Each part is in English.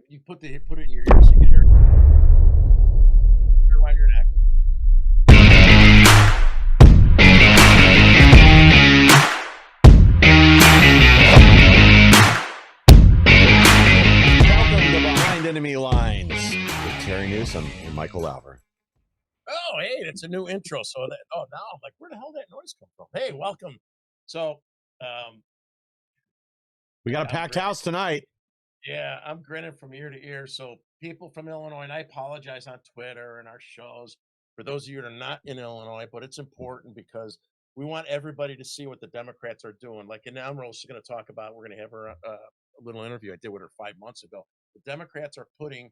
You put it in your ear so you can hear it. Put it around your neck. Welcome to Behind Enemy Lines with Terry Newsom and Michael Lauber. Oh, hey, that's a new intro. So now I'm like, where the hell did that noise come from? Hey, welcome. So, We got a packed house tonight. yeah, I'm grinning from ear to ear. So people from Illinois, and I apologize on Twitter and our shows for those of you that are not in Illinois, but it's important because we want everybody to see what the Democrats are doing. Like, and Emerald's going to talk about, we're going to have her a little interview I did with her 5 months ago. The Democrats are putting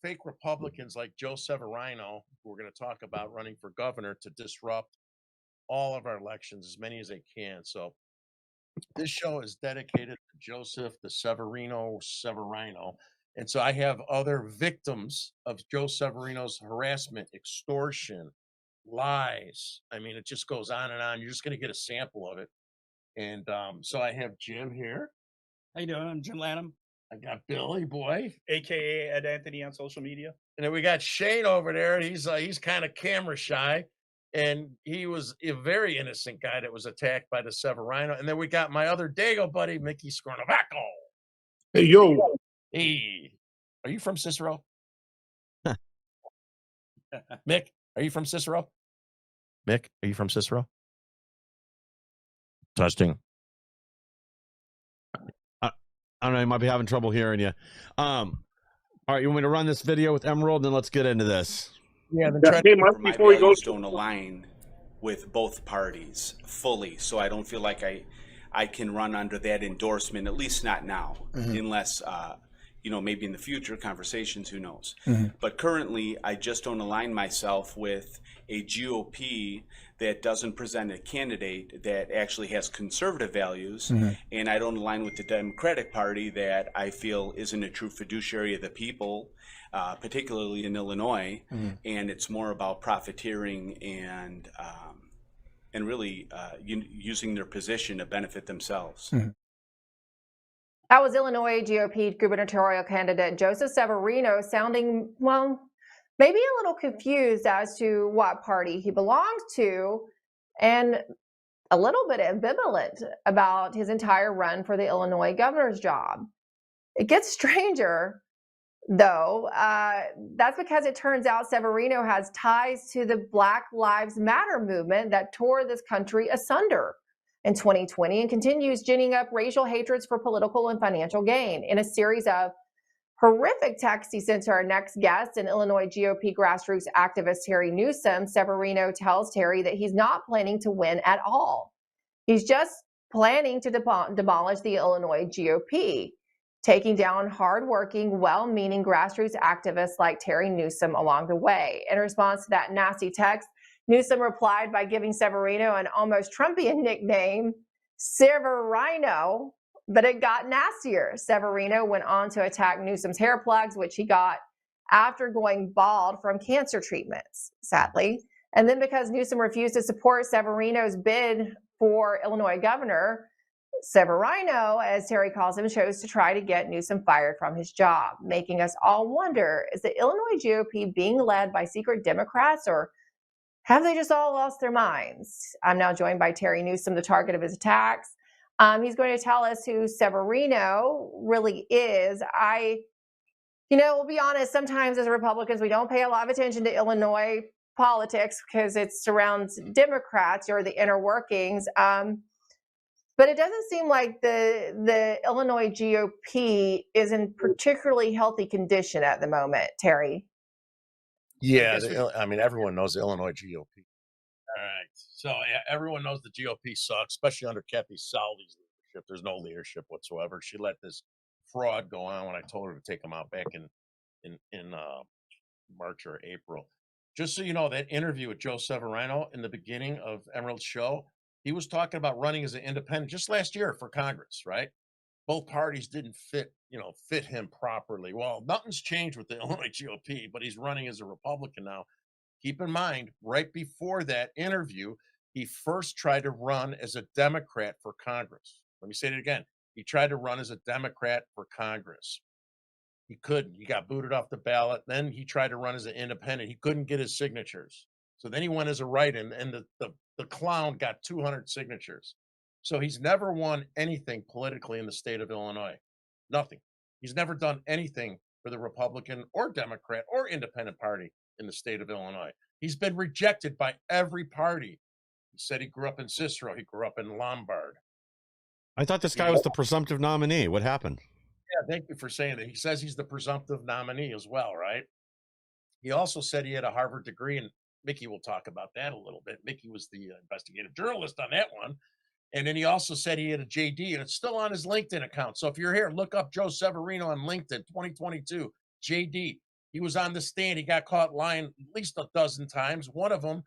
fake Republicans like Joe SeveRIno, who we're going to talk about, running for governor to disrupt all of our elections, as many as they can. So this show is dedicated to Joseph the SeveRIno. And so I have other victims of Joe SeveRIno's harassment, extortion, lies. I mean, it just goes on and on. You're just going to get a sample of it. And so I have Jim here. How you doing? I'm Jim Lanham, I got Billy Boy, aka Ed Anthony on social media. and then we got Shane over there. He's kind of camera shy, and he was a very innocent guy that was attacked by the SeveRIno. And then we got my other Dago buddy, Mickey Scornovaco. Hey, yo. Hey, are you from Cicero? Mick, are you from Cicero? Mick, are you from Cicero? Testing. I don't know, you might be having trouble hearing you. All right, you want me to run this video with Emerald, then let's get into this. Yeah, then Hey, Mike, My before we go, values don't align with both parties fully, so I don't feel like I can run under that endorsement, at least not now, unless maybe in the future conversations, who knows. But currently I just don't align myself with a GOP that doesn't present a candidate that actually has conservative values, and I don't align with the Democratic Party that I feel isn't a true fiduciary of the people, particularly in Illinois, and it's more about profiteering and really using their position to benefit themselves. That was Illinois GOP gubernatorial candidate Joseph SeveRIno sounding, well, maybe a little confused as to what party he belonged to and a little bit ambivalent about his entire run for the Illinois governor's job. It gets stranger, though. That's because it turns out SeveRIno has ties to the Black Lives Matter movement that tore this country asunder in 2020 and continues ginning up racial hatreds for political and financial gain. In a series of horrific texts he sent to our next guest, and Illinois GOP grassroots activist Terry Newsom, SeveRIno tells Terry that he's not planning to win at all. He's just planning to demolish the Illinois GOP, taking down hardworking, well-meaning grassroots activists like Terry Newsom along the way. In response to that nasty text, Newsom replied by giving SeveRIno an almost Trumpian nickname, SeveRIno, but it got nastier. SeveRIno went on to attack Newsom's hair plugs, which he got after going bald from cancer treatments, sadly. And then because Newsom refused to support SeveRIno's bid for Illinois governor, SeveRIno, as Terry calls him, chose to try to get Newsom fired from his job, making us all wonder, is the Illinois GOP being led by secret Democrats, or have they just all lost their minds? I'm now joined by Terry Newsom, the target of his attacks. He's going to tell us who SeveRIno really is. We'll be honest, sometimes as Republicans, we don't pay a lot of attention to Illinois politics because it surrounds Democrats or the inner workings. But it doesn't seem like the Illinois GOP is in particularly healthy condition at the moment, Terry. Yeah, I mean, everyone knows the Illinois GOP. All right. So yeah, everyone knows the GOP sucks, especially under Kathy Salvi's leadership. There's no leadership whatsoever. She let this fraud go on when I told her to take him out back in March or April. Just so you know, that interview with Joe SeveRIno in the beginning of Emerald's show, he was talking about running as an independent just last year for Congress, right? Both parties didn't fit him properly. Well, nothing's changed with the Illinois GOP, but he's running as a Republican now. Keep in mind, right before that interview, he first tried to run as a Democrat for Congress. Let me say it again. He tried to run as a Democrat for Congress. He couldn't. He got booted off the ballot. Then he tried to run as an independent. He couldn't get his signatures. So then he went as a write-in, and the clown got 200 signatures. So he's never won anything politically in the state of Illinois. Nothing. He's never done anything for the Republican or Democrat or Independent Party in the state of Illinois. He's been rejected by every party. He said he grew up in Cicero. He grew up in Lombard. I thought this guy was the presumptive nominee. What happened? Yeah, thank you for saying that. He says he's the presumptive nominee as well, right? He also said he had a Harvard degree, and Mickey will talk about that a little bit. Mickey was the investigative journalist on that one. And then he also said he had a JD, and it's still on his LinkedIn account. So if you're here, look up Joe SeveRINO on LinkedIn, 2022, JD. He was on the stand. He got caught lying at least a dozen times. One of them,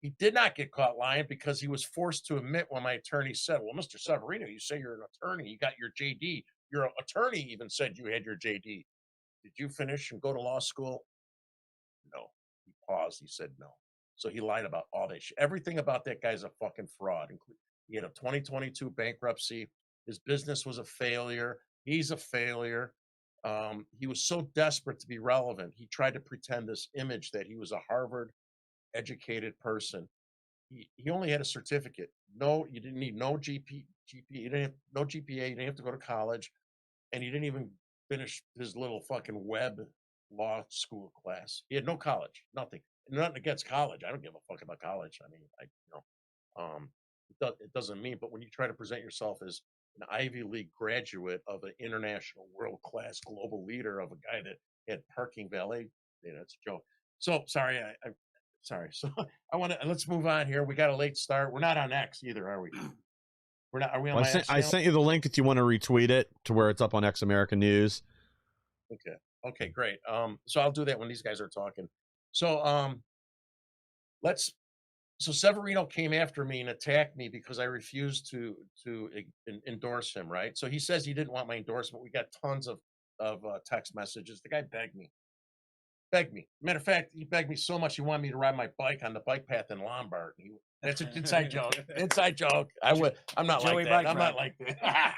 he did not get caught lying because he was forced to admit when my attorney said, well, Mr. SeveRINO, you say you're an attorney. You got your JD. Your attorney even said you had your JD. Did you finish and go to law school? No. He paused. He said no. So he lied about all that shit. Everything about that guy's a fucking fraud. He had a 2022 bankruptcy. His business was a failure. He's a failure. He was so desperate to be relevant. He tried to pretend this image that he was a Harvard educated person. He only had a certificate. No, you didn't need no GP. You didn't have no GPA. You didn't have to go to college, and he didn't even finish his little fucking web law school class. He had no college, nothing. Nothing against college. I don't give a fuck about college. I mean, it doesn't mean. But when you try to present yourself as an Ivy League graduate of an international, world-class, global leader of a guy that had parking valet, it's a joke. So sorry, sorry. So let's move on here. We got a late start. We're not on X either, are we? We're not. Are we on my X I sent you the link if you want to retweet it to where it's up on X American News. Okay, great. So I'll do that when these guys are talking. So So SeveRINO came after me and attacked me because I refused to endorse him, right? So he says he didn't want my endorsement. We got tons of text messages. The guy begged me. Matter of fact, he begged me so much he wanted me to ride my bike on the bike path in Lombard. That's an inside joke. Inside joke. I'm not Joey like that. bike I'm not ride. like that.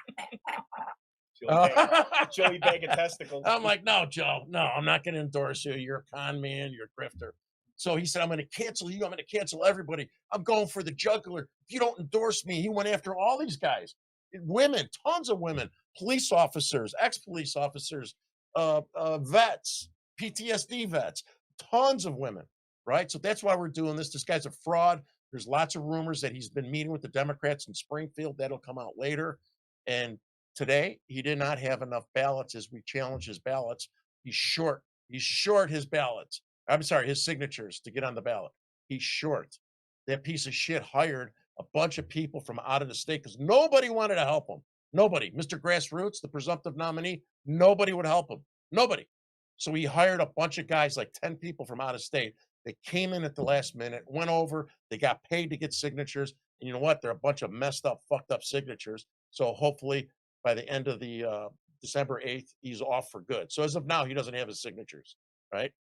Joey bagging testicles. I'm like, no, Joe, no, I'm not going to endorse you. You're a con man. You're a grifter. So he said, I'm going to cancel you. I'm going to cancel everybody. I'm going for the jugular. If you don't endorse me, he went after all these guys, women, tons of women, police officers, ex-police officers, vets, PTSD vets, tons of women, right? So that's why we're doing this. This guy's a fraud. There's lots of rumors that he's been meeting with the Democrats in Springfield. That'll come out later. And today, he did not have enough ballots as we challenge his ballots. He's short. He's short his ballots. I'm sorry, his signatures to get on the ballot. He's short. That piece of shit hired a bunch of people from out of the state because nobody wanted to help him. Nobody. Mr. Grassroots, the presumptive nominee, nobody would help him. Nobody. So he hired a bunch of guys, like 10 people from out of state. They came in at the last minute, went over, they got paid to get signatures. And you know what? They're a bunch of messed up, fucked up signatures. So hopefully by the end of the December 8th, he's off for good. So as of now, he doesn't have his signatures, right?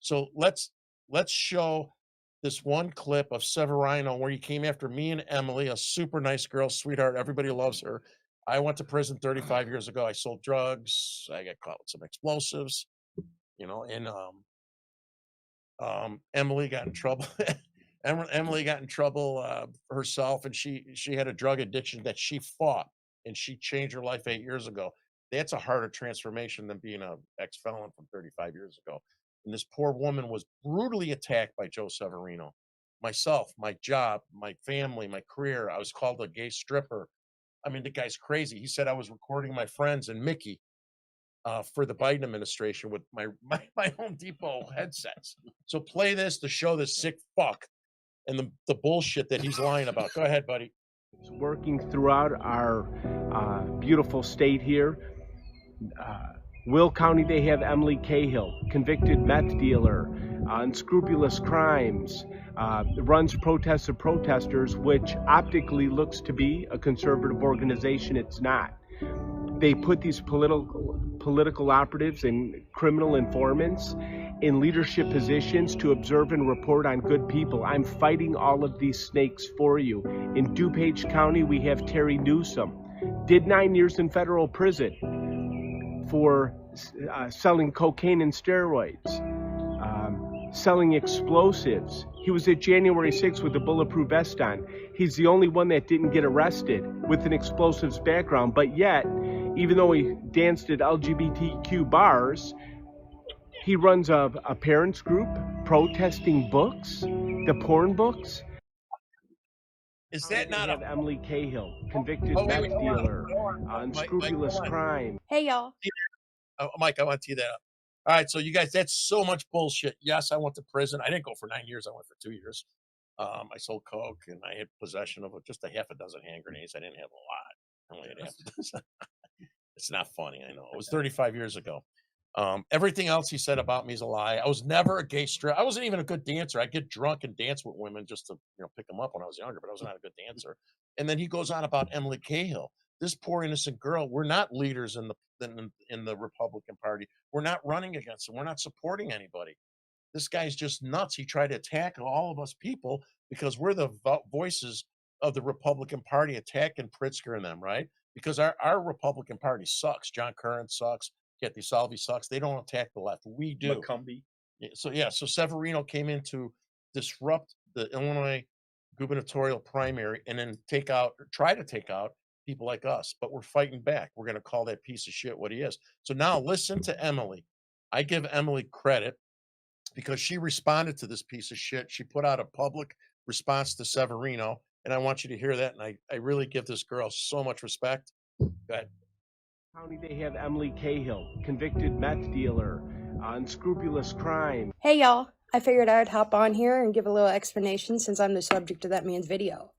So let's show this one clip of SeveRINO where he came after me and Emily, a super nice girl, sweetheart. Everybody loves her. I went to prison 35 years ago. I sold drugs. I got caught with some explosives, and Emily got in trouble. Emily got in trouble herself, and she had a drug addiction that she fought, and she changed her life 8 years ago. That's a harder transformation than being an ex-felon from 35 years ago. And this poor woman was brutally attacked by Joe SeveRINO. Myself, my job, my family, my career. I was called a gay stripper. I mean, the guy's crazy. He said I was recording my friends and Mickey for the Biden administration with my Home Depot headsets. So play this to show this sick fuck and the bullshit that he's lying about. Go ahead, buddy. Working throughout our beautiful state here. Will County, they have Emily Cahill, convicted meth dealer, unscrupulous crimes, runs Protests of Protesters, which optically looks to be a conservative organization. It's not. They put these political operatives and criminal informants in leadership positions to observe and report on good people. I'm fighting all of these snakes for you. In DuPage County, we have Terry Newsom, did 9 years in federal prison for selling cocaine and steroids, selling explosives. He was at January 6th with a bulletproof vest on. He's the only one that didn't get arrested with an explosives background, but yet, even though he danced at LGBTQ bars, he runs a parents group protesting books, the porn books. Is that not have a Emily Cahill, convicted Oh, wait, meth hold on, dealer, hold on. unscrupulous Hold on. crime? Hey, y'all. Mike, I want to tee that up. All right, so you guys, that's so much bullshit. Yes, I went to prison. I didn't go for 9 years. I went for 2 years. I sold coke and I had possession of just a half a dozen hand grenades. I didn't have a lot. I only had half a dozen. It's not funny. I know it was 35 years ago. Everything else he said about me is a lie. I was never a gay strip. I wasn't even a good dancer. I'd get drunk and dance with women just to pick them up when I was younger, but I was not a good dancer. And then he goes on about Emily Cahill, this poor innocent girl. We're not leaders in the Republican Party. We're not running against them. We're not supporting anybody. This guy's just nuts. He tried to attack all of us people because we're the voices of the Republican Party, attacking Pritzker and them, right? Because our Republican Party sucks. John Curran sucks. Kathy Salvi sucks. They don't attack the left. We do. McCumbee. So SeveRIno came in to disrupt the Illinois gubernatorial primary and then try to take out people like us. But we're fighting back. We're going to call that piece of shit what he is. So now listen to Emily. I give Emily credit because she responded to this piece of shit. She put out a public response to SeveRIno, and I want you to hear that. And I really give this girl so much respect. Go ahead. County, they have Emily Cahill, convicted meth dealer, unscrupulous crime. Hey, y'all. I figured I'd hop on here and give a little explanation since I'm the subject of that man's video.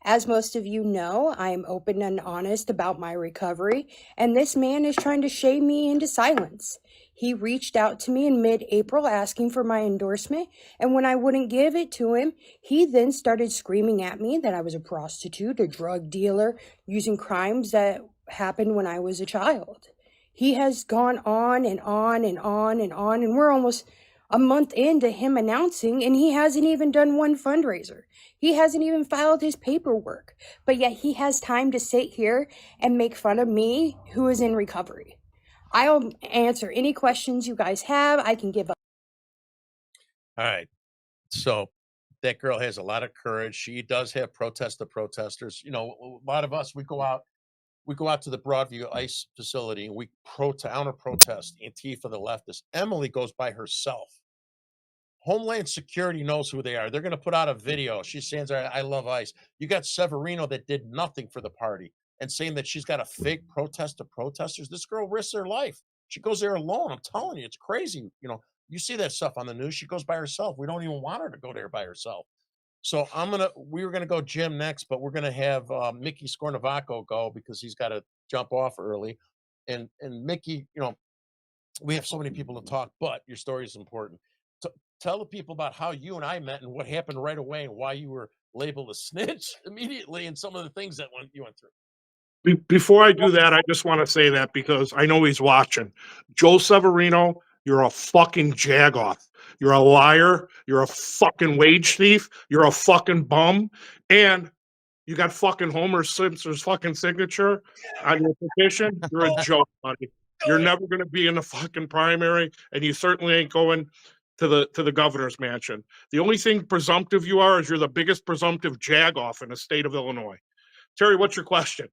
As most of you know, I am open and honest about my recovery, and this man is trying to shame me into silence. He reached out to me in mid-April asking for my endorsement, and when I wouldn't give it to him, he then started screaming at me that I was a prostitute, a drug dealer, using crimes that happened when I was a child. He has gone on and on and on and on, and we're almost a month into him announcing, and he hasn't even done one fundraiser. He hasn't even filed his paperwork, but yet he has time to sit here and make fun of me, who is in recovery. I'll answer any questions you guys have. I can give up. All right. So that girl has a lot of courage. She does have protest the protesters. A lot of us, we go out to the Broadview ICE facility and we counter protest Antifa, the leftists. Emily goes by herself. Homeland Security knows who they are. They're going to put out a video. She stands there, I love ICE. You got SeveRIno that did nothing for the party and saying that she's got a fake protest of protesters. This girl risks her life. She goes there alone. I'm telling you, it's crazy. You see that stuff on the news. She goes by herself. We don't even want her to go there by herself. So we were going to go Jim next, but we're going to have Mickey Scornavaco go because he's got to jump off early. And Mickey, we have so many people to talk, but your story is important. Tell the people about how you and I met and what happened right away and why you were labeled a snitch immediately and some of the things that you went through. Before I do that, I just want to say that because I know he's watching. Joe SeveRIno, you're a fucking jagoff. You're a liar. You're a fucking wage thief. You're a fucking bum. And you got fucking Homer Simpson's fucking signature on your petition. You're a joke, buddy. You're never going to be in the fucking primary, and you certainly ain't going to the governor's mansion. The only thing presumptive you are is you're the biggest presumptive jagoff in the state of Illinois. Terry, what's your question?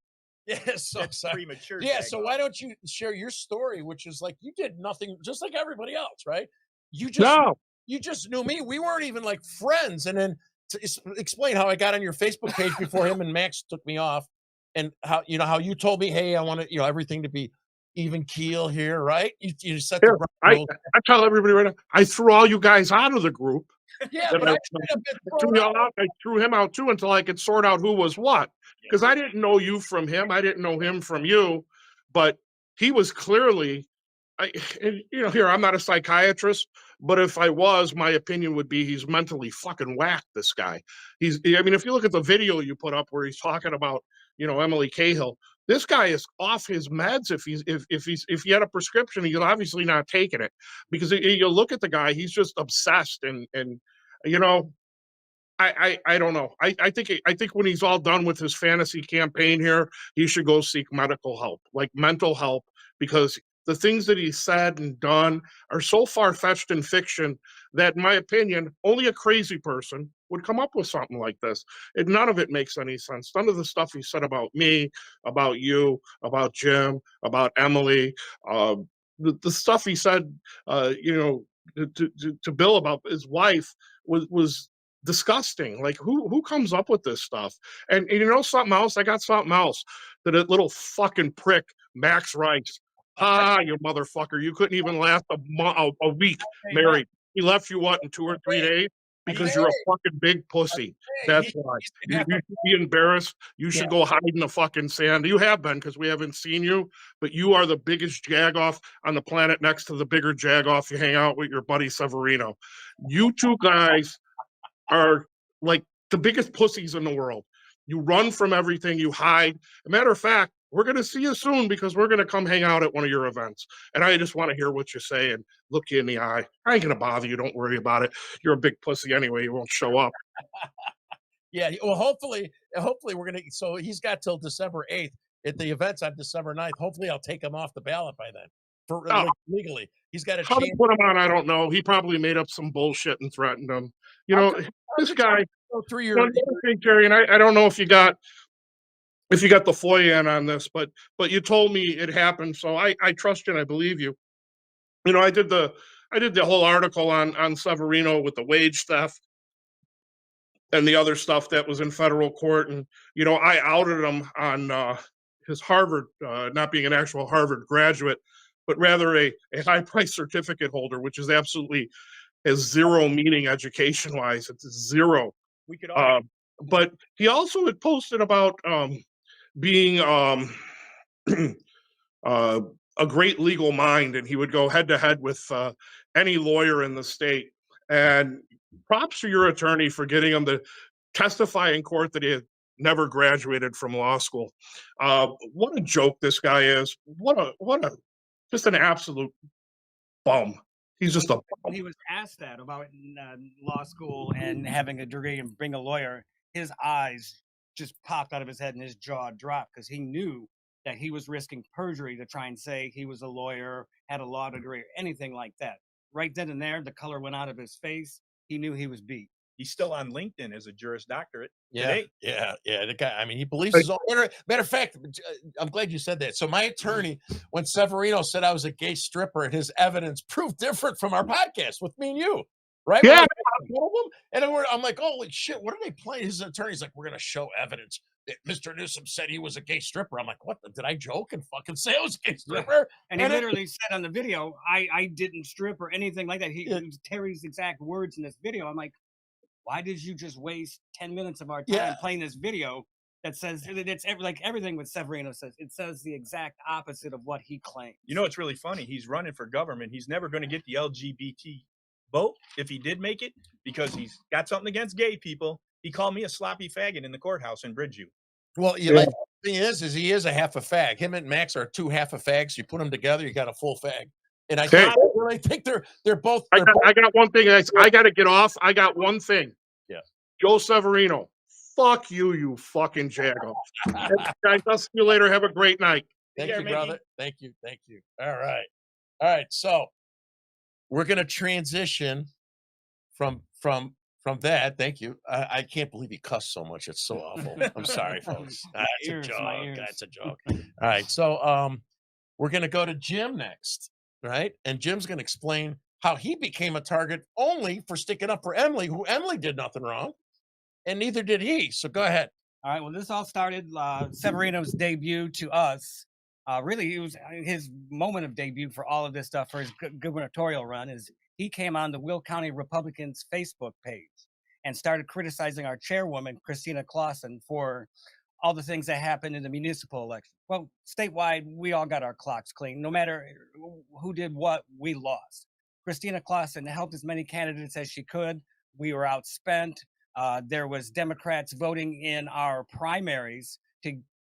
Yeah, so That's sorry. premature. Yeah, so why don't you share your story, which is like you did nothing, just like everybody else, right? You just knew me. We weren't even like friends. And then to explain how I got on your Facebook page before him and Max took me off, and how you told me, hey, I want to everything to be even keel here, right? You set the I tell everybody right now, I threw all you guys out of the group. Yeah, but I threw him out too until I could sort out who was what. Because I didn't know you from him. I didn't know him from you. But he was clearly, here, I'm not a psychiatrist, but if I was, my opinion would be he's mentally fucking whacked, this guy. If you look at the video you put up where he's talking about, Emily Cahill, this guy is off his meds. If he had a prescription, he's obviously not taking it, because you look at the guy, he's just obsessed. And I don't know. I think when he's all done with his fantasy campaign here, he should go seek medical help, like mental help, because the things that he said and done are so far-fetched in fiction that, in my opinion, only a crazy person would come up with something like this. And none of it makes any sense. None of the stuff he said about me, about you, about Jim, about Emily, uh, the stuff he said, to Bill about his wife was disgusting. Like, who comes up with this stuff? And you know something else? I got something else. That little fucking prick, Max Rice. Ah, you motherfucker! You couldn't even last a week married. He left you what in 2 or 3 days because you're a fucking big pussy. That's why. You should be embarrassed. You should go hide in the fucking sand. You have been because we haven't seen you, but you are the biggest jagoff on the planet next to the bigger jagoff you hang out with, your buddy SeveRINO. You two guys are like the biggest pussies in the world. You run from everything, you hide. As a matter of fact, we're going to see you soon because we're going to come hang out at one of your events. And I just want to hear what you say and look you in the eye. I ain't going to bother you. Don't worry about it. You're a big pussy anyway. You won't show up. Yeah. Well, hopefully we're going to. So he's got till December 8th at the events on December 9th. Hopefully I'll take him off the ballot by then for legally. He's got a How to chance. put him on, I don't know. He probably made up some bullshit and threatened him. You know, this guy. Go through your. One thing, Terry, and I don't know if you got the FOIA in on this, but you told me it happened, so I trust you and I believe you. You know, I did the whole article on SeveRINO with the wage theft and the other stuff that was in federal court, and you know, I outed him on his Harvard, not being an actual Harvard graduate, but rather a high price certificate holder, which is absolutely has zero meaning education wise. It's zero. We could all. But he also had posted about being a great legal mind, and he would go head to head with any lawyer in the state. And props to your attorney for getting him to testify in court that he had never graduated from law school. What a joke this guy is! What a just an absolute bum. He's just a. When he was asked that about law school and having a degree and being a lawyer, his eyes just popped out of his head and his jaw dropped because he knew that he was risking perjury to try and say he was a lawyer, had a law degree, or anything like that. Right then and there, the color went out of his face. He knew he was beat. He's still on LinkedIn as a Juris Doctorate. Yeah, today. yeah. The guy, I mean, he believes his own. Matter of fact, I'm glad you said that. So my attorney, when SeveRINO said I was a gay stripper, and his evidence proved different from our podcast with me and you, right? Yeah. And I'm like, holy shit, what are they playing? His attorney's like, we're going to show evidence that Mr. Newsom said he was a gay stripper. I'm like, what? Did I joke and fucking say I was a gay stripper? And he literally said on the video, I didn't strip or anything like that. He used Terry's exact words in this video. I'm like, why did you just waste 10 minutes of our time playing this video that says it's like everything with SeveRINO says? It says the exact opposite of what he claims. You know, it's really funny. He's running for government. He's never going to get the LGBT vote if he did make it because he's got something against gay people. He called me a sloppy faggot in the courthouse in Bridgeview. Well, like, the thing is he is a half a fag. Him and Max are two half a fags. You put them together, you got a full fag. And I think they're both. I got one thing. I got to get off. I got one thing. Yeah. Joe SeveRINO. Fuck you, you fucking jago. Guys, I'll see you later. Have a great night. Thank you, brother. Thank you. All right. So we're gonna transition from that. Thank you. I can't believe he cussed so much. It's so awful. I'm sorry, folks. It's a joke. It's a joke. All right. So we're gonna go to Jim next, right? And Jim's gonna explain how he became a target only for sticking up for Emily, who Emily did nothing wrong, and neither did he. So go ahead. All right. Well, this all started SeveRINO's debut to us. Really, it was his moment of debut for all of this stuff for his gubernatorial run. Is he came on the Will County Republicans Facebook page and started criticizing our chairwoman, Christina Clausen, for all the things that happened in the municipal election. Well, statewide, we all got our clocks clean. No matter who did what, we lost. Christina Clausen helped as many candidates as she could. We were outspent. There was Democrats voting in our primaries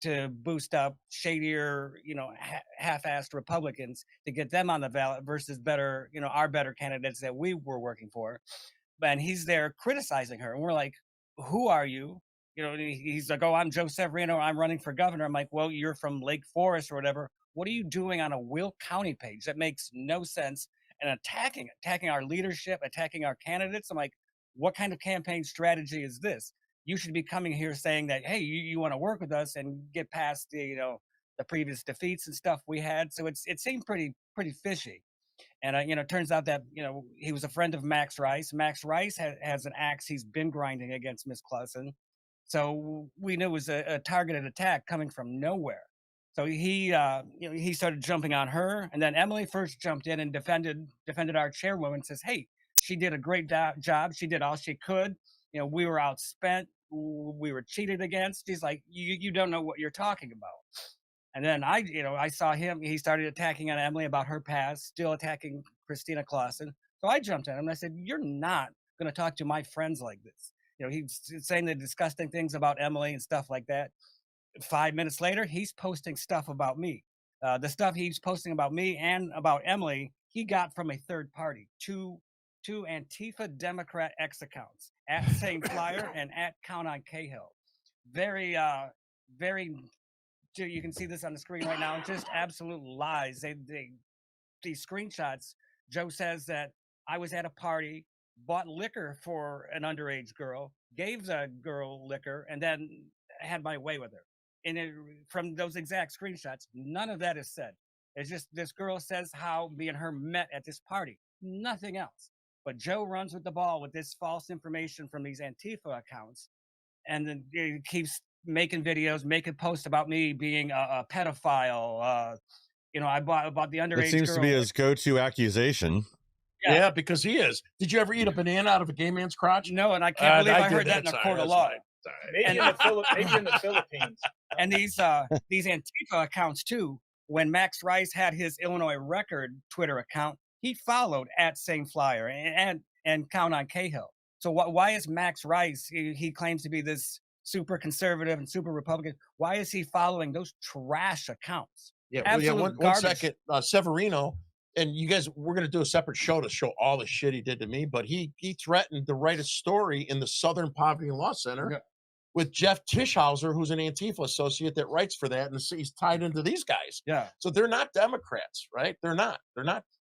to boost up shadier, half-assed Republicans to get them on the ballot versus better, our better candidates that we were working for. And he's there criticizing her. And we're like, who are you? He's like, oh, I'm Joe SeveRINO. I'm running for governor. I'm like, well, you're from Lake Forest or whatever. What are you doing on a Will County page? That makes no sense. And attacking our leadership, attacking our candidates. I'm like, what kind of campaign strategy is this? You should be coming here saying that, hey, you want to work with us and get past the, the previous defeats and stuff we had. So it seemed pretty fishy. And turns out that he was a friend of Max Rice. Max Rice has an axe he's been grinding against Miss Clausen, so we knew it was a targeted attack coming from nowhere. So he started jumping on her, and then Emily first jumped in and defended our chairwoman. Says, "Hey, she did a great job. She did all she could. We were outspent. We were cheated against." She's like, "You don't know what you're talking about." And then I saw him. He started attacking on Emily about her past, still attacking Christina Clausen. So I jumped at him and I said, "You're not going to talk to my friends like this." He's saying the disgusting things about Emily and stuff like that. 5 minutes later, he's posting stuff about me. The stuff he's posting about me and about Emily, he got from a third party, two Antifa Democrat X accounts, at Same Flyer and at Count on Cahill. Very, very. You can see this on the screen right now. Just absolute lies. These screenshots. Joe says that I was at a party, bought liquor for an underage girl, gave the girl liquor, and then had my way with her. And from those exact screenshots, none of that is said. It's just this girl says how me and her met at this party. Nothing else. But Joe runs with the ball with this false information from these Antifa accounts, and then he keeps making videos, making posts about me being a pedophile. I bought the underage That seems girl. to be his go-to accusation. Yeah, because he is. Did you ever eat a banana out of a gay man's crotch? No, and I can't believe I did heard that in a court of law. Maybe in the Philippines. And these Antifa accounts too. When Max Rice had his Illinois Record Twitter account, he followed at Same Flyer and Count on Cahill. So why is Max Rice? He claims to be this super conservative and super Republican. Why is he following those trash accounts? Yeah, Absolute one garbage. second. SeveRIno, and you guys, we're going to do a separate show to show all the shit he did to me, but he threatened to write a story in the Southern Poverty Law Center with Jeff Tischhauser, who's an Antifa associate that writes for that, and he's tied into these guys. Yeah. So they're not Democrats, right? They're not.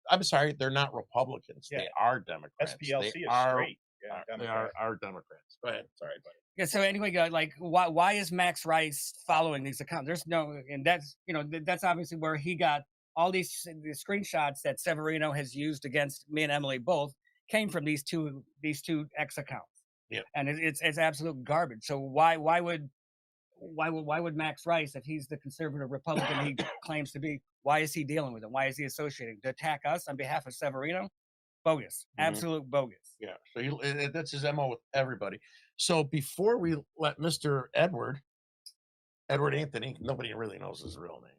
I'm sorry, they're not Republicans. Yeah. They are Democrats. SPLC they is are, straight. Yeah, they are Democrats. Go ahead. Sorry, buddy. Yeah. So anyway, why is Max Rice following these accounts? There's no, and that's that's obviously where he got all the screenshots that SeveRIno has used against me and Emily both came from these two X accounts. Yeah. And it's absolute garbage. So why would Max Rice, if he's the conservative Republican he claims to be, why is he dealing with them? Why is he associating to attack us on behalf of SeveRIno? Bogus. Absolute bogus. Yeah. So that's his MO with everybody. So before we let Mr. Edward Anthony, nobody really knows his real name.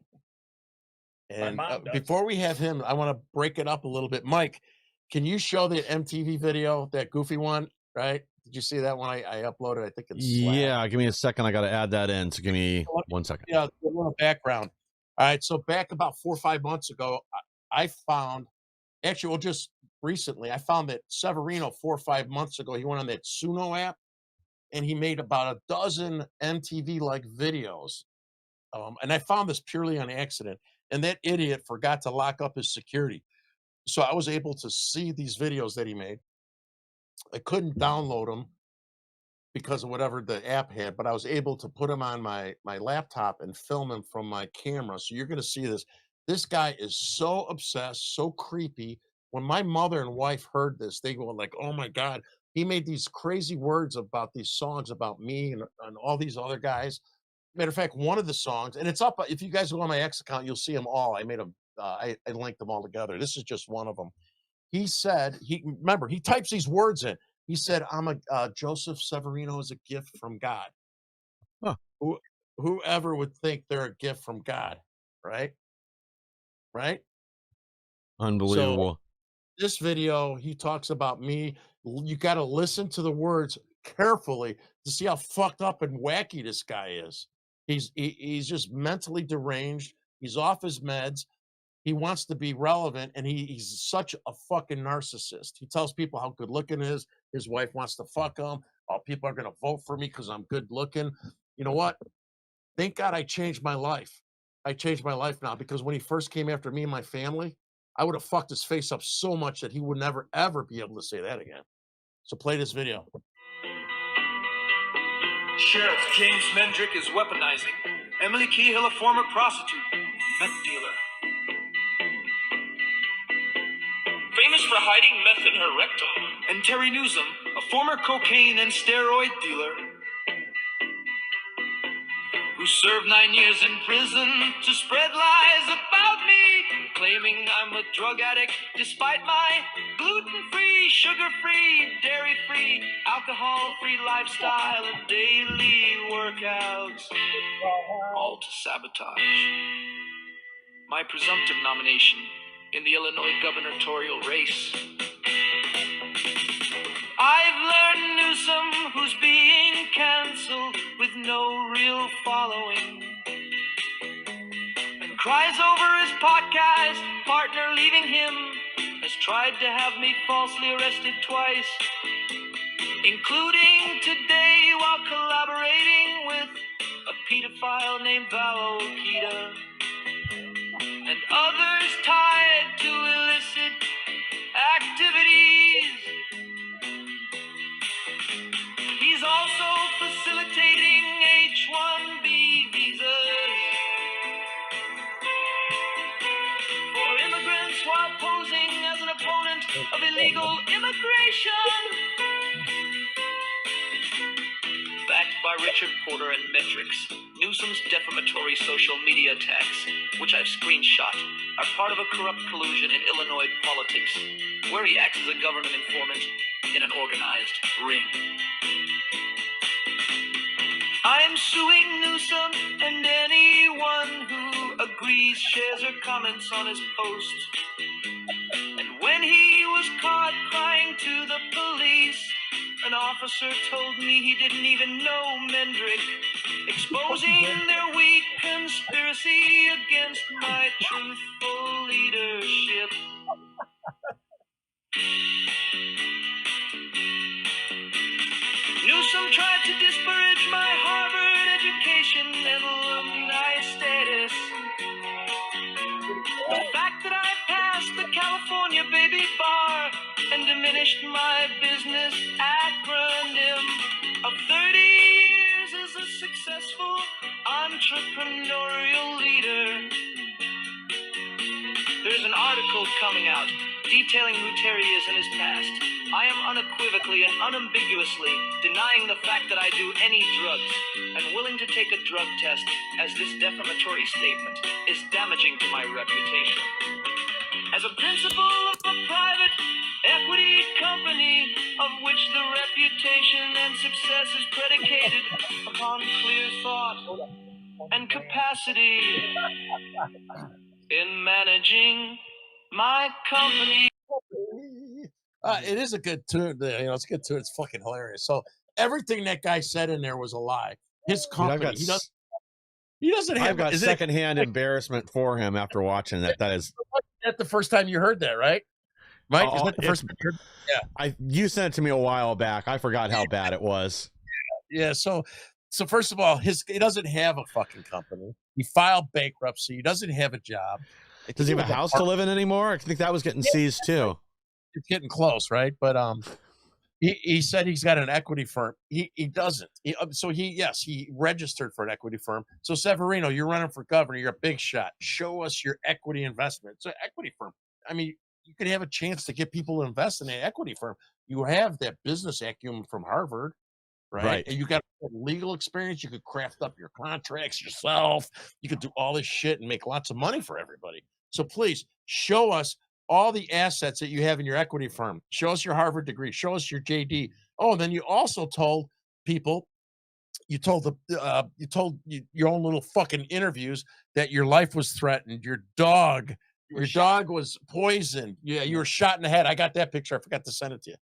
And before we have him, I want to break it up a little bit. Mike, can you show the MTV video, that goofy one, right? Did you see that one I uploaded? I think it's Yeah, give me a second. I got to add that in. So give me 1 second. Yeah, a little background. All right. So back about 4 or 5 months ago, I found, actually, well, just recently, I found that SeveRIno 4 or 5 months ago, he went on that Suno app and he made about a dozen MTV-like videos. And I found this purely on accident. And that idiot forgot to lock up his security. So I was able to see these videos that he made. I couldn't download them because of whatever the app had, but I was able to put them on my laptop and film them from my camera. So you're going to see this. This guy is so obsessed, so creepy. When my mother and wife heard this, they go like, "Oh my God." He made these crazy words about these songs about me and all these other guys. Matter of fact, one of the songs, and it's up. If you guys go on my X account, you'll see them all. I made them. I linked them all together. This is just one of them. He said, remember, he types these words in. He said, "I'm a Joseph SeveRIno is a gift from God." Huh. Whoever would think they're a gift from God, right? Right? Unbelievable. So, this video, he talks about me. You got to listen to the words carefully to see how fucked up and wacky this guy is. He's just mentally deranged. He's off his meds. He wants to be relevant, and he's such a fucking narcissist. He tells people how good looking he is. His wife wants to fuck him. Oh, people are going to vote for me because I'm good looking. You know what? Thank God I changed my life. I changed my life now because when he first came after me and my family, I would have fucked his face up so much that he would never ever be able to say that again. So play this video. Sheriff James Mendrick is weaponizing Emily Cahill, a former prostitute, meth dealer. Famous for hiding meth in her rectum. And Terry Newsom, a former cocaine and steroid dealer, who served 9 years in prison to spread lies about me, claiming I'm a drug addict despite my gluten-free, sugar-free, dairy-free, alcohol-free lifestyle and daily workouts, all to sabotage my presumptive nomination in the Illinois gubernatorial race. I've learned Newsom, who's being canceled with no real following, and cries over his podcast partner leaving him, has tried to have me falsely arrested twice, including today while collaborating with a pedophile named Val Okita, and others tied to illicit activities. He's also facilitating H-1B visas for immigrants while posing as an opponent of illegal immigration. Backed by Richard Porter and Metrics, Newsom's defamatory social media attacks, which I've screenshot, are part of a corrupt collusion in Illinois politics, where he acts as a government informant in an organized ring. I'm suing Newsom and anyone who agrees, shares, or comments on his post. And when he was caught crying to the police, an officer told me he didn't even know Mendrick, exposing their weak conspiracy against my truthful leadership. Newsom tried to disparage my Harvard education and alumni status. The fact that I passed the California baby bar and diminished my business acronym of 30 years as a successful entrepreneurial leader. There's an article coming out detailing who Terry is in his past. I am unequivocally and unambiguously denying the fact that I do any drugs and willing to take a drug test, as this defamatory statement is damaging to my reputation. As a principal of a private equity company, of which the reputation and success is predicated upon clear thought and capacity in managing my company. It is a good tune. It's a good tune. It's fucking hilarious. So everything that guy said in there was a lie. His company, he doesn't have. I've got secondhand embarrassment for him after watching that. That is that the first time you heard that, right? Mike, is that the first time you heard? Yeah. You sent it to me a while back. I forgot how bad it was. Yeah. So first of all, he doesn't have a fucking company. He filed bankruptcy. He doesn't have a job. Does he have a house to live in anymore? I think that was getting seized too. It's getting close, right? But he said he's got an equity firm. He doesn't. He registered for an equity firm. So SeveRINO, you're running for governor. You're a big shot. Show us your equity investment. It's an equity firm. I mean, you could have a chance to get people to invest in an equity firm. You have that business acumen from Harvard, right? And you got legal experience. You could craft up your contracts yourself. You could do all this shit and make lots of money for everybody. So please show us all the assets that you have in your equity firm. Show us your Harvard degree. Show us your JD. Oh, then you also told people, you told your own little fucking interviews that your life was threatened. Your dog was poisoned. Yeah, you were shot in the head. I got that picture. I forgot to send it to you.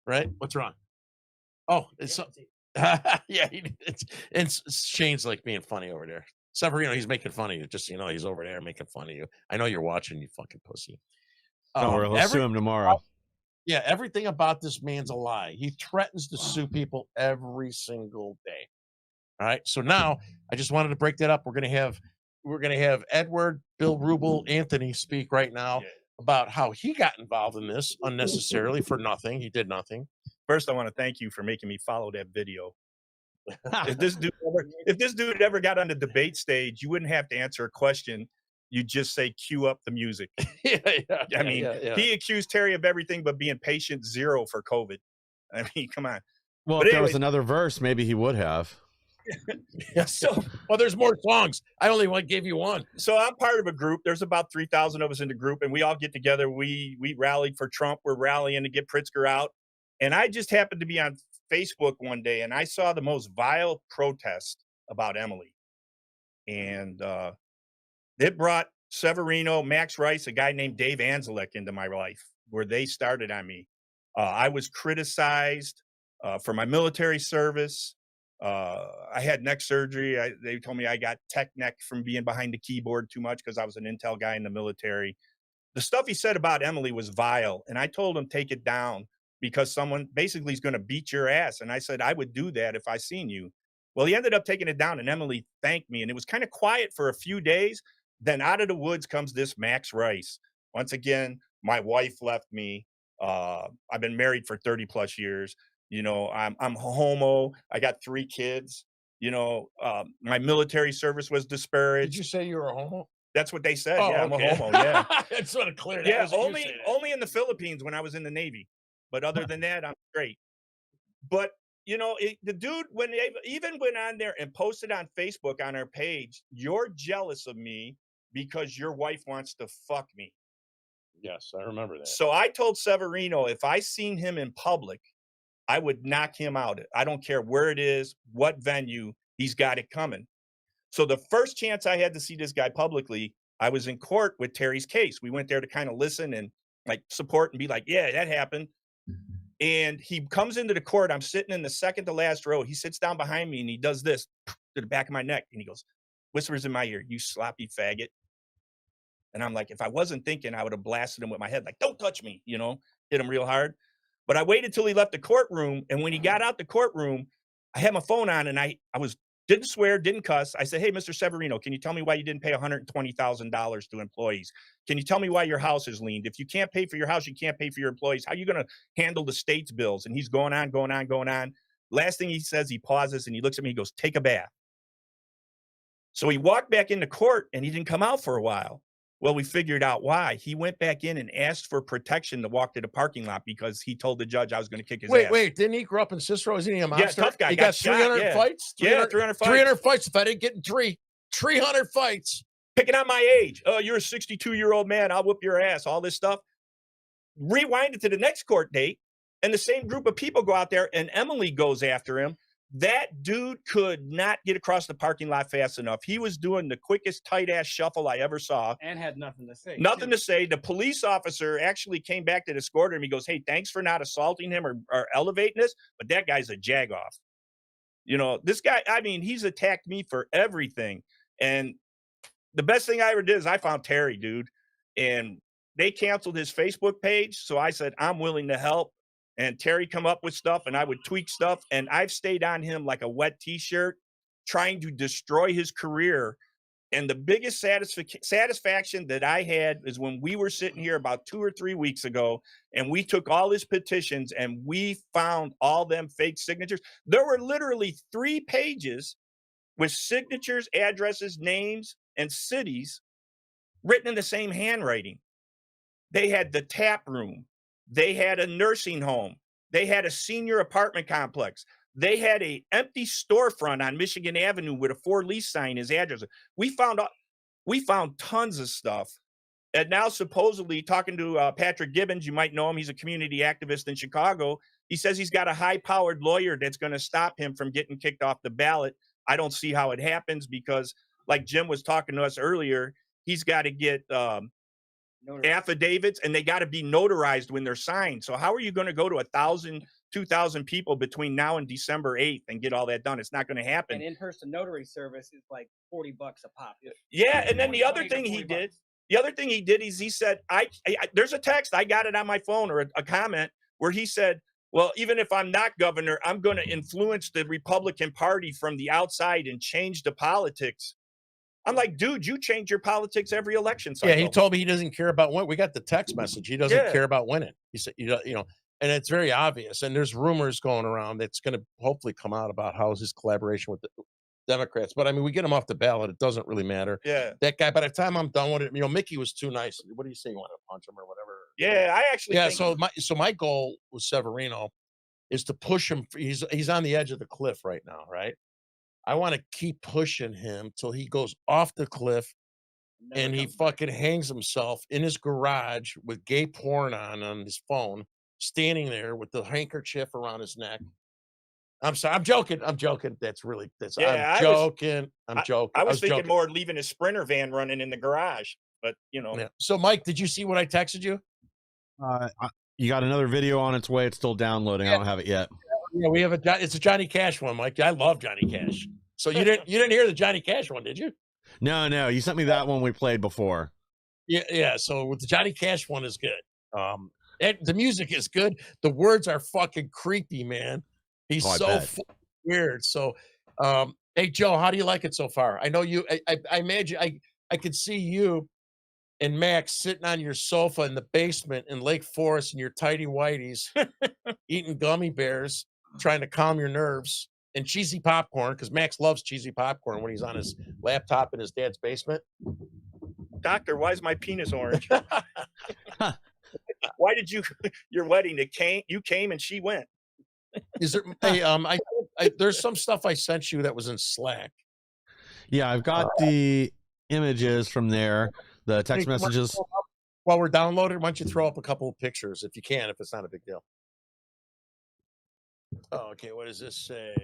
Right? What's wrong? Oh, it's yeah. It's Shane's like being funny over there. SeveRINO, he's making fun of you. Just so you know, he's over there making fun of you. I know you're watching, you fucking pussy. We'll sue him tomorrow. Yeah, everything about this man's a lie. He threatens to sue people every single day. All right. So now I just wanted to break that up. We're going to have we're going to have Edward, Bill Rubel, Anthony speak right now about how he got involved in this unnecessarily for nothing. He did nothing. First, I want to thank you for making me follow that video. If this dude ever got on the debate stage, you wouldn't have to answer a question. You just say, cue up the music. I mean, he accused Terry of everything but being patient zero for COVID. I mean, come on. Well, But if there was anyways- another verse, maybe he would have. So, well, there's more songs. I only gave you one. So I'm part of a group. There's about 3,000 of us in the group, and we all get together. We rallied for Trump. We're rallying to get Pritzker out. And I just happened to be on Facebook one day, and I saw the most vile protest about Emily. And it brought SeveRINO, Max Rice, a guy named Dave Anzelek into my life, where they started on me. I was criticized for my military service. I had neck surgery. They told me I got tech neck from being behind the keyboard too much because I was an intel guy in the military. The stuff he said about Emily was vile, and I told him take it down because someone basically is going to beat your ass. And I said I would do that if I seen you. Well, he ended up taking it down, and Emily thanked me, and it was kind of quiet for a few days. Then out of the woods comes this Max Rice. Once again, my wife left me. I've been married for 30 plus years. You know, I'm homo. I got 3 kids. You know, my military service was disparaged. Did you say you were a homo? That's what they said. Oh, yeah, okay. I'm a homo. Yeah. I just want to clear that. Yeah, only in the Philippines when I was in the Navy. But other than that, I'm straight. But you know, the dude, when they even went on there and posted on Facebook on our page, you're jealous of me because your wife wants to fuck me. Yes, I remember that. So I told SeveRINO if I seen him in public, I would knock him out. I don't care where it is, what venue, he's got it coming. So the first chance I had to see this guy publicly, I was in court with Terry's case. We went there to kind of listen and like support and be like, yeah, that happened. And he comes into the court. I'm sitting in the second to last row. He sits down behind me and he does this to the back of my neck. And he goes, whispers in my ear, you sloppy faggot. And I'm like, if I wasn't thinking, I would have blasted him with my head. Like, don't touch me, you know, hit him real hard. But I waited till he left the courtroom. And when he got out the courtroom, I had my phone on and I didn't swear, didn't cuss. I said, hey, Mr. SeveRINO, can you tell me why you didn't pay $120,000 to employees? Can you tell me why your house is liened? If you can't pay for your house, you can't pay for your employees. How are you going to handle the state's bills? And he's going on, going on, going on. Last thing he says, he pauses and he looks at me, he goes, take a bath. So he walked back into court and he didn't come out for a while. Well, we figured out why. He went back in and asked for protection to walk to the parking lot because he told the judge I was going to kick his ass. Wait, didn't he grow up in Cicero? Isn't he a monster? Yeah, tough guy. He got shot, 300 fights? 300 fights. 300 fights. If I didn't get in 300 fights. Picking on my age. Oh, you're a 62-year-old man. I'll whoop your ass. All this stuff. Rewind it to the next court date, and the same group of people go out there, and Emily goes after him. That dude could not get across the parking lot fast enough. He was doing the quickest tight-ass shuffle I ever saw. And had nothing to say. Nothing to say. The police officer actually came back to escort him. He goes, hey, thanks for not assaulting him or elevating this, but that guy's a jagoff. You know, this guy, I mean, he's attacked me for everything. And the best thing I ever did is I found Terry, dude. And they canceled his Facebook page. So I said, I'm willing to help. And Terry come up with stuff and I would tweak stuff. And I've stayed on him like a wet t-shirt, trying to destroy his career. And the biggest satisfaction that I had is when we were sitting here about 2 or 3 weeks ago, and we took all his petitions and we found all them fake signatures. There were literally 3 pages with signatures, addresses, names, and cities written in the same handwriting. They had the tap room. They had a nursing home. They had a senior apartment complex. They had an empty storefront on Michigan Avenue with a for lease sign as address. We found tons of stuff. And now supposedly talking to Patrick Gibbons, you might know him. He's a community activist in Chicago. He says he's got a high-powered lawyer that's going to stop him from getting kicked off the ballot. I don't see how it happens because, like Jim was talking to us earlier, he's got to get affidavits, and they got to be notarized when they're signed. So how are you going to go to 1,000, 2,000 people between now and December 8th and get all that done? It's not going to happen. And in-person notary service is like $40 a pop. Yeah, and then the other thing he did is he said, I there's a text, I got it on my phone, or a comment where he said, well, even if I'm not governor, I'm going to influence the Republican Party from the outside and change the politics. I'm like, dude, you change your politics every election cycle. Yeah, he told me he doesn't care about winning. We got the text message. He doesn't Yeah. care about winning. He said, you know, and it's very obvious. And there's rumors going around that's going to hopefully come out about how his collaboration with the Democrats. But I mean, we get him off the ballot. It doesn't really matter. Yeah. That guy, by the time I'm done with it, you know, Mickey was too nice. What do you say? You want to punch him or whatever? Yeah, I actually Yeah. think So my goal with SeveRINO is to push him. He's on the edge of the cliff right now, right? I want to keep pushing him till he goes off the cliff and he fucking hangs himself in his garage with gay porn on his phone, standing there with the handkerchief around his neck. I'm sorry. I'm joking. I'm joking. Yeah, I'm joking. I'm joking. I was thinking joking. more leaving his Sprinter van running in the garage, but you know. Yeah. So, Mike, did you see what I texted you? You got another video on its way. It's still downloading. I don't have it yet. Yeah, we have it's a Johnny Cash one, Mike. I love Johnny Cash. So you didn't hear the Johnny Cash one, did you? No. You sent me that one we played before. Yeah. So with the Johnny Cash one is good. The music is good. The words are fucking creepy, man. He's so weird. So, hey Joe, how do you like it so far? I know you. I imagine I could see you and Max sitting on your sofa in the basement in Lake Forest in your tidy whities, eating gummy bears, trying to calm your nerves, and cheesy popcorn because Max loves cheesy popcorn when he's on his laptop in his dad's basement. Doctor, why is my penis orange? Why did your wedding? You came and she went. Is there? Hey, there's some stuff I sent you that was in Slack. Yeah, I've got the images from there, the text messages. While we're downloading, why don't you throw up a couple of pictures if you can, if it's not a big deal. Oh, okay. What does this say?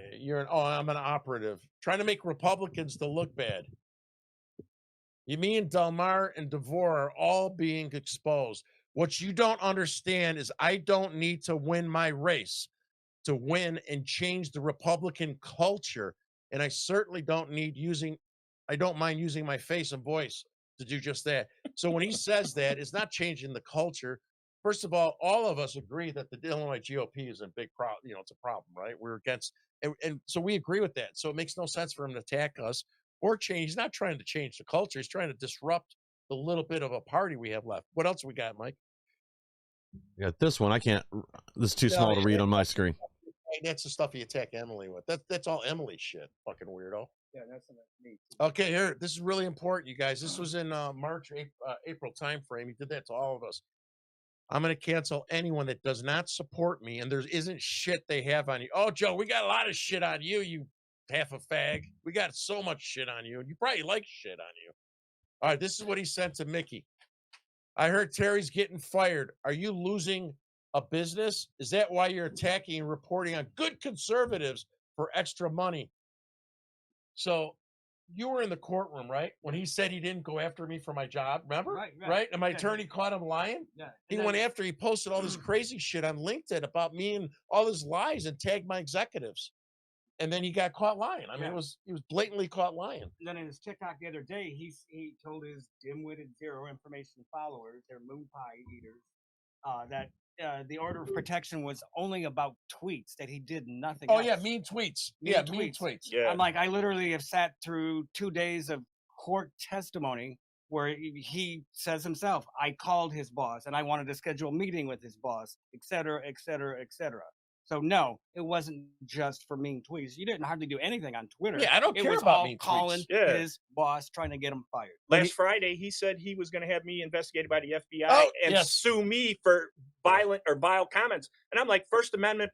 I'm an operative trying to make Republicans to look bad. Me and Delmar and DeVore are all being exposed. What you don't understand is I don't need to win my race to win and change the Republican culture. And I certainly don't mind using my face and voice to do just that. So when he says that, it's not changing the culture. First of all of us agree that the Illinois GOP is a big problem. You know, it's a problem, right? We're against, and so we agree with that. So it makes no sense for him to attack us or change. He's not trying to change the culture. He's trying to disrupt the little bit of a party we have left. What else we got, Mike? I got this one. I can't. This is too small to read on my screen. That's the stuff you attack Emily with. That's all Emily shit. Fucking weirdo. Yeah, that's me. Okay, here. This is really important, you guys. This was in March, April time frame. He did that to all of us. I'm going to cancel anyone that does not support me, and there isn't shit they have on you. Oh, Joe, we got a lot of shit on you, you half a fag. We got so much shit on you, and you probably like shit on you. All right, this is what he sent to Mickey. I heard Terry's getting fired. Are you losing a business? Is that why you're attacking and reporting on good conservatives for extra money? So you were in the courtroom, right? When he said he didn't go after me for my job, remember? Right? And my attorney caught him lying? Yeah. He went after, he posted all this crazy shit on LinkedIn about me and all his lies and tagged my executives. And then he got caught lying. I mean, he was blatantly caught lying. And then in his TikTok the other day, he told his dim-witted zero information followers, their moon pie eaters, that the order of protection was only about tweets, that he did nothing else. Yeah, mean tweets. Mean tweets. Yeah. I'm like, I literally have sat through 2 days of court testimony where he says himself, I called his boss and I wanted to schedule a meeting with his boss, et cetera, et cetera, et cetera. So no, it wasn't just for mean tweets. You didn't hardly do anything on Twitter. Yeah, I don't care was about all mean calling tweets. his boss, trying to get him fired. Last Friday, he said he was going to have me investigated by the FBI and sue me for violent or vile comments. And I'm like, First Amendment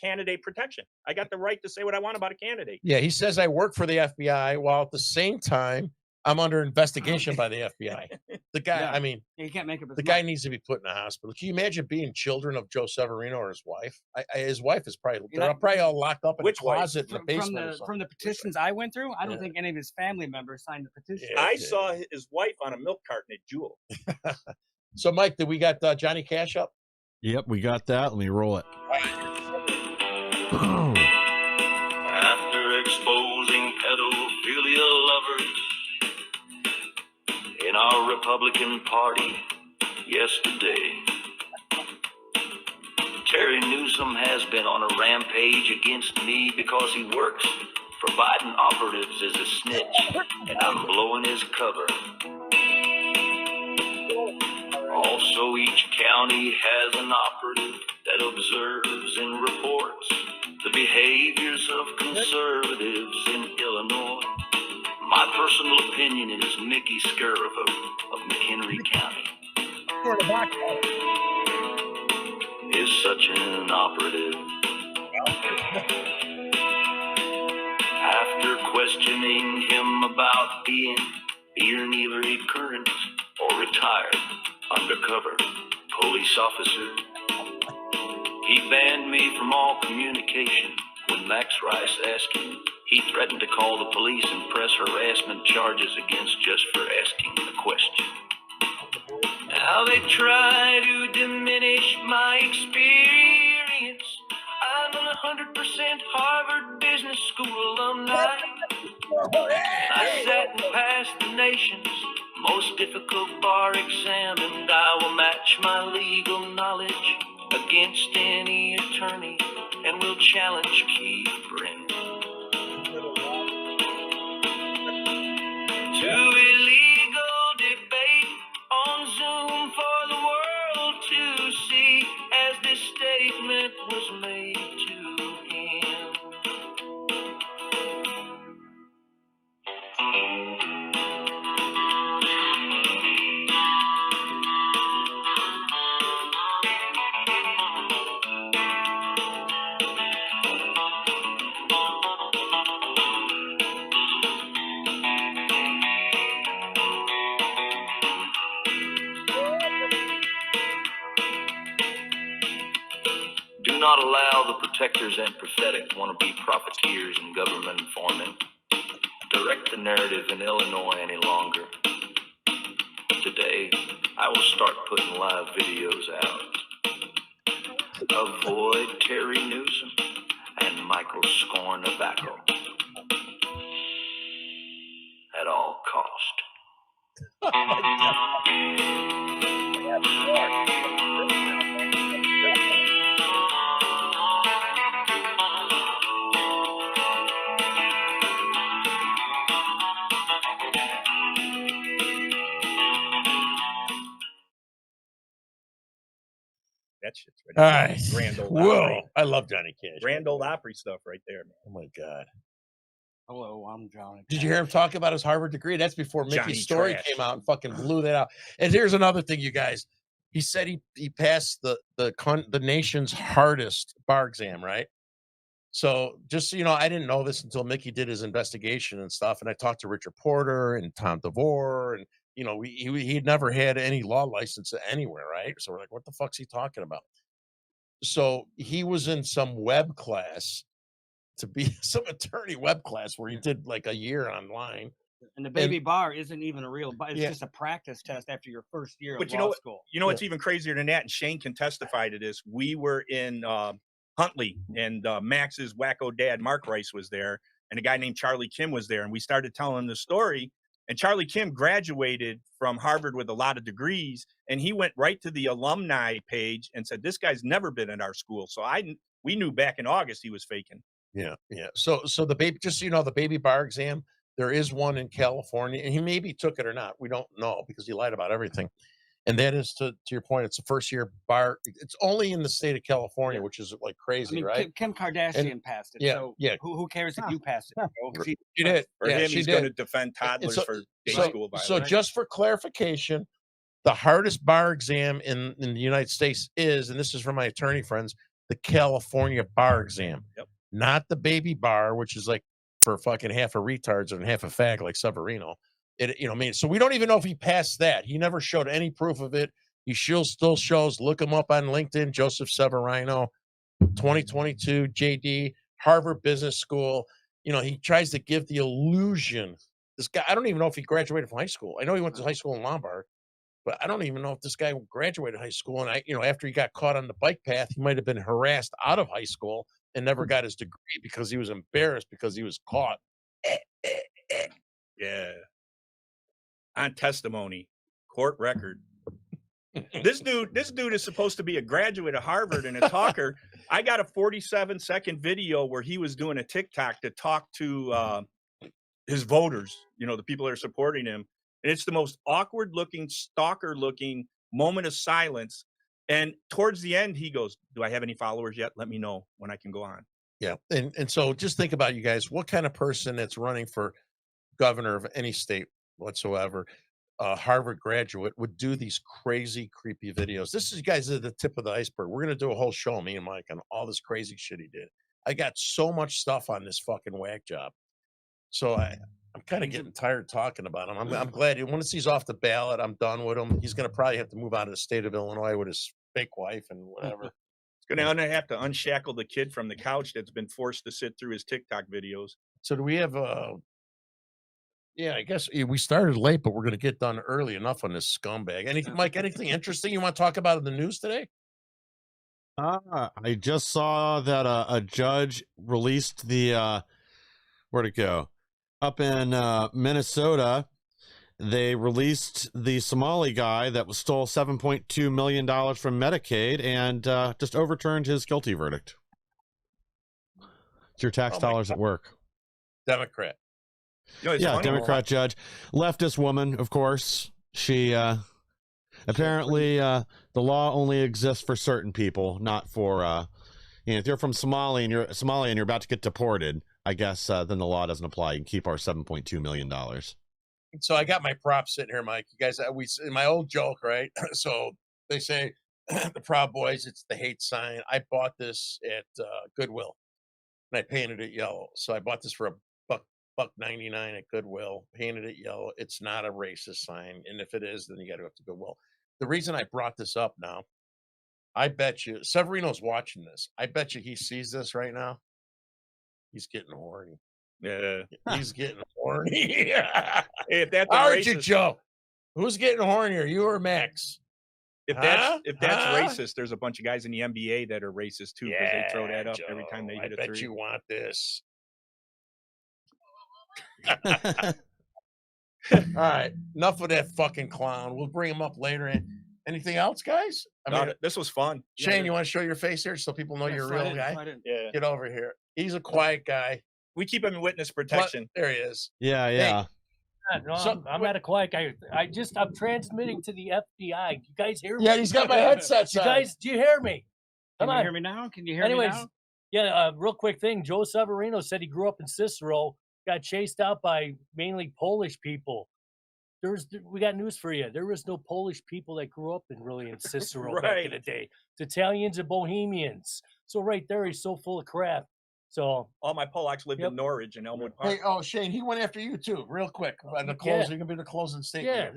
candidate protection. I got the right to say what I want about a candidate. Yeah, he says I work for the FBI while at the same time I'm under investigation by the FBI. The guy, I mean, you can't make up the guy needs to be put in a hospital. Can you imagine being children of Joe SeveRINO or his wife? His wife is they're probably all locked up in a closet in the basement. From the petitions I went through, I don't think any of his family members signed the petition. I saw his wife on a milk carton at Jewel. So, Mike, did we got Johnny Cash up? Yep, we got that. Let me roll it. After exposing pedophilia lovers in our Republican Party yesterday, Terry Newsom has been on a rampage against me because he works providing operatives as a snitch, and I'm blowing his cover. Also, each county has an operative that observes and reports the behaviors of conservatives in Illinois. My personal opinion is Mickey Scurv of McHenry County is such an operative. After questioning him about being either a current or retired undercover police officer, he banned me from all communication. When Max Rice asked him, he threatened to call the police and press harassment charges against just for asking the question. Now they try to diminish my experience. I'm an 100% Harvard Business School alumni. I sat and passed the nation's most difficult bar exam, and I will match my legal knowledge against any attorney, and will challenge Keith Brennan to a legal debate on Zoom for the world to see, as this statement was made to him. Do not allow the protectors and prophetic wannabe profiteers and government informing direct the narrative in Illinois any longer. Today, I will start putting live videos out. Avoid Terry Newsom and Michael Scornabacco at all cost. That shit's All right. right. Grand Old Whoa. Opry. I love Johnny Cash. Grand Old Opry stuff right there, man. Oh my God. Hello, I'm Johnny. Did you hear him talk about his Harvard degree? That's before Johnny Mickey's story Trash. came out and fucking blew that out. And here's another thing, you guys. He said he passed the nation's hardest bar exam, right? So just so you know, I didn't know this until Mickey did his investigation and stuff. And I talked to Richard Porter and Tom DeVore, and you know, he'd never had any law license anywhere, right? So we're like, what the fuck's he talking about? So he was in some web class to be some attorney web class where he did like a year online. And the baby bar isn't even a real bar. It's Yeah. just a practice test after your first year But of you know law what? school. You know what's even crazier than that? And Shane can testify to this. We were in Huntley, and Max's wacko dad, Mark Rice, was there, and a guy named Charlie Kim was there, and we started telling the story. And Charlie Kim graduated from Harvard with a lot of degrees, and he went right to the alumni page and said, "This guy's never been in our school." So we knew back in August he was faking. Yeah, yeah. So the baby, just so you know, the baby bar exam, there is one in California, and he maybe took it or not. We don't know because he lied about everything. And that is to your point, it's a first year bar. It's only in the state of California, which is like crazy, I mean, right? Kim Kardashian passed it. yeah, so yeah. who cares if you passed it? bro? She did. For Yeah, him, she he's did. going to defend toddlers so- for day so, school so violence. just for clarification, the hardest bar exam in the United States is, and this is from my attorney friends, the California bar exam. Yep. Not the baby bar, which is like for fucking half a retards and half a fag like SeveRIno. So we don't even know if he passed that. He never showed any proof of it. He still shows, look him up on LinkedIn, Joseph SeveRIno, 2022, JD, Harvard Business School. He tries to give the illusion. This guy, I don't even know if he graduated from high school. I know he went to high school in Lombard, but I don't even know if this guy graduated high school. And after he got caught on the bike path, he might have been harassed out of high school and never got his degree because he was embarrassed because he was caught. Yeah. On testimony, court record. This dude is supposed to be a graduate of Harvard and a talker. I got a 47-second video where he was doing a TikTok to talk to his voters, you know, the people that are supporting him. And it's the most awkward looking, stalker looking moment of silence. And towards the end, he goes, "Do I have any followers yet? Let me know when I can go on." Yeah. And so just think about, you guys, what kind of person that's running for governor of any state whatsoever, a Harvard graduate, would do these crazy, creepy videos. This is, you guys, are the tip of the iceberg. We're going to do a whole show, me and Mike, on all this crazy shit he did. I got so much stuff on this fucking whack job. So I'm kind of getting tired talking about him. I'm glad once he's off the ballot, I'm done with him. He's going to probably have to move out of the state of Illinois with his fake wife and whatever. He's going to have to unshackle the kid from the couch that's been forced to sit through his TikTok videos. So do we have yeah, I guess we started late, but we're going to get done early enough on this scumbag. Mike, anything interesting you want to talk about in the news today? I just saw that a judge released the where'd it go? Up in Minnesota, they released the Somali guy that stole $7.2 million from Medicaid and just overturned his guilty verdict. It's your tax dollars at work. Democrat. You know, yeah, Democrat judge. Leftist woman, of course. She apparently the law only exists for certain people, not for you know, if you're from Somalia and you're about to get deported, I guess then the law doesn't apply. You can keep our $7.2 million. So I got my props sitting here, Mike. You guys, in my old joke, right? So they say the Proud Boys, it's the hate sign. I bought this at Goodwill, and I painted it yellow. So I bought this for $1.99 at Goodwill, painted it yellow. It's not a racist sign, and if it is, then you got to go to Goodwill. The reason I brought this up now, I bet you SeveRINO's watching this. I bet you he sees this right now. He's getting horny. Yeah, he's getting horny. Hey, if that's aren't you, Joe? Who's getting hornier, you or Max? If that's racist, there's a bunch of guys in the NBA that are racist too, because they throw that up Joe, every time they hit a I three. bet you want this. All right, enough of that fucking clown. We'll bring him up later. Anything else, guys? This was fun. Shane, you want to show your face here so people know you're a real guy? Yeah. Get over here. He's a quiet guy. We keep him in witness protection. There he is. Yeah. Hey, no, I'm not a quiet guy. I'm transmitting to the FBI. You guys hear me? Yeah, he's got my headset. You guys, do you hear me? Can you hear me now? Can you hear me now? Yeah, real quick thing. Joe SeveRINO said he grew up in Cicero, got chased out by mainly Polish people. We got news for you. There was no Polish people that grew up in Cicero back in the day. It's Italians and Bohemians. So right there, he's so full of crap. So all my Polacks lived in Norwich and Elmwood Park. Hey, Shane, he went after you too, real quick. The close, you can be the closing statement.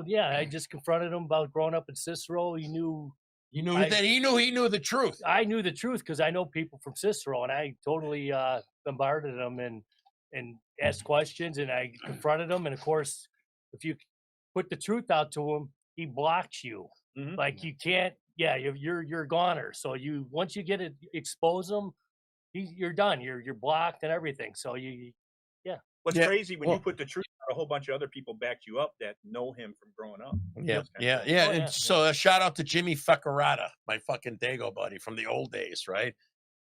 Yeah, I just confronted him about growing up in Cicero. He knew he knew the truth. I knew the truth because I know people from Cicero, and I totally bombarded him and asked questions, and I confronted him. And of course, if you put the truth out to him, he blocks you. Mm-hmm. Like you can't. Yeah, you're a goner. So once you get it, expose him, you're done. You're blocked and everything. So What's crazy when you put the truth out, a whole bunch of other people backed you up that know him from growing up. Yeah. So a shout out to Jimmy Feccarata, my fucking Dago buddy from the old days, right?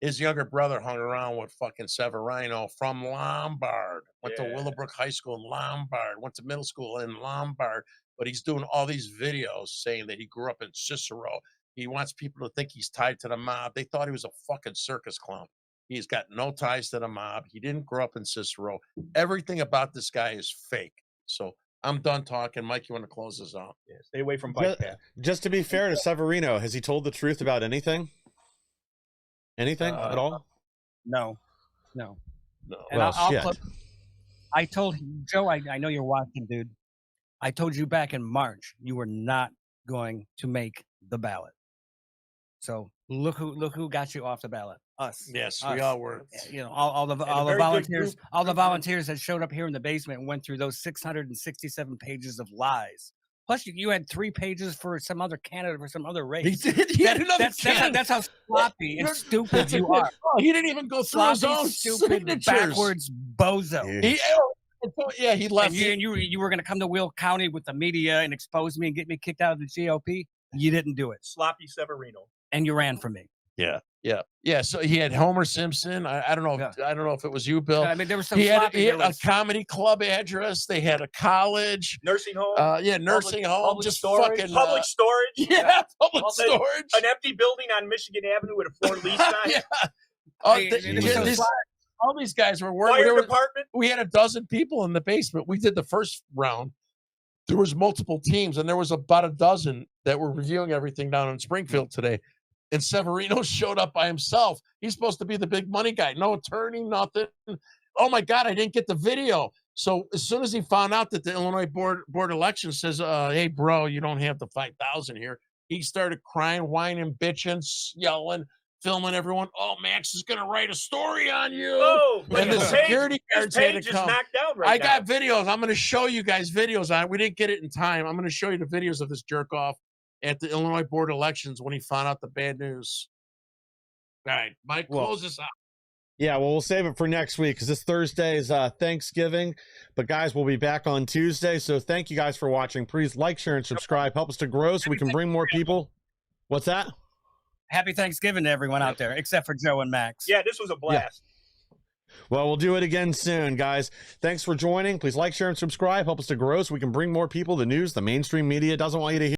His younger brother hung around with fucking SeveRINO from Lombard. Went to Willowbrook High School in Lombard. Went to middle school in Lombard. But he's doing all these videos saying that he grew up in Cicero. He wants people to think he's tied to the mob. They thought he was a fucking circus clown. He's got no ties to the mob. He didn't grow up in Cicero. Everything about this guy is fake. So I'm done talking. Mike, you want to close this out? Yeah, stay away from bike path. Just to be fair to SeveRINO, has he told the truth about anything? Anything at all? No. And well, I told him, Joe, I know you're watching, dude. I told you back in March you were not going to make the ballot. So look who got you off the ballot. Us. Yes, we all were. You know, all the volunteers that showed up here in the basement and went through those 667 pages of lies. Plus, you had 3 pages for some other candidate for some other race. He did. He had another candidate. That's how sloppy and stupid you are. Oh, he didn't even go through his own stupid, signatures. backwards bozo. He left. And you were going to come to Will County with the media and expose me and get me kicked out of the GOP. You didn't do it, Sloppy Severino. and you ran from me. Yeah. So he had Homer Simpson. I don't know. Yeah. I don't know if it was you, Bill. I mean, there was some He had, sloppy. he There had a was comedy club address. They had a college. Nursing home. Nursing home. public Just storage. fucking Public storage. Yeah, public An- storage. An empty building on Michigan Avenue with a floor lease sign. Yeah. Oh, Hey, th- it was so these- sloppy. all these guys were working. Fire department. We had a dozen people in the basement. We did the first round. There was multiple teams, and there was about a dozen that were reviewing everything down in Springfield today. And Severino showed up by himself. He's supposed to be the big money guy. No attorney, nothing. Oh my God, I didn't get the video. So as soon as he found out that the Illinois Board of Elections says, hey, bro, you don't have the 5,000 here, he started crying, whining, bitching, yelling, filming everyone. Oh, Max is going to write a story on you. Oh, but And the his security guards had to page is come. knocked down right I now. got videos. I'm going to show you guys videos on it. We didn't get it in time. I'm going to show you the videos of this jerk off at the Illinois Board of Elections when he found out the bad news. All right, Mike, close this out. Yeah, well, we'll save it for next week because this Thursday is Thanksgiving. But, guys, we'll be back on Tuesday. So thank you guys for watching. Please like, share, and subscribe. Help us to grow so we can bring more people. What's that? Happy Thanksgiving to everyone out there, except for Joe and Max. Yeah, this was a blast. Well, we'll do it again soon, guys. Thanks for joining. Please like, share, and subscribe. Help us to grow so we can bring more people. The news, the mainstream media doesn't want you to hear.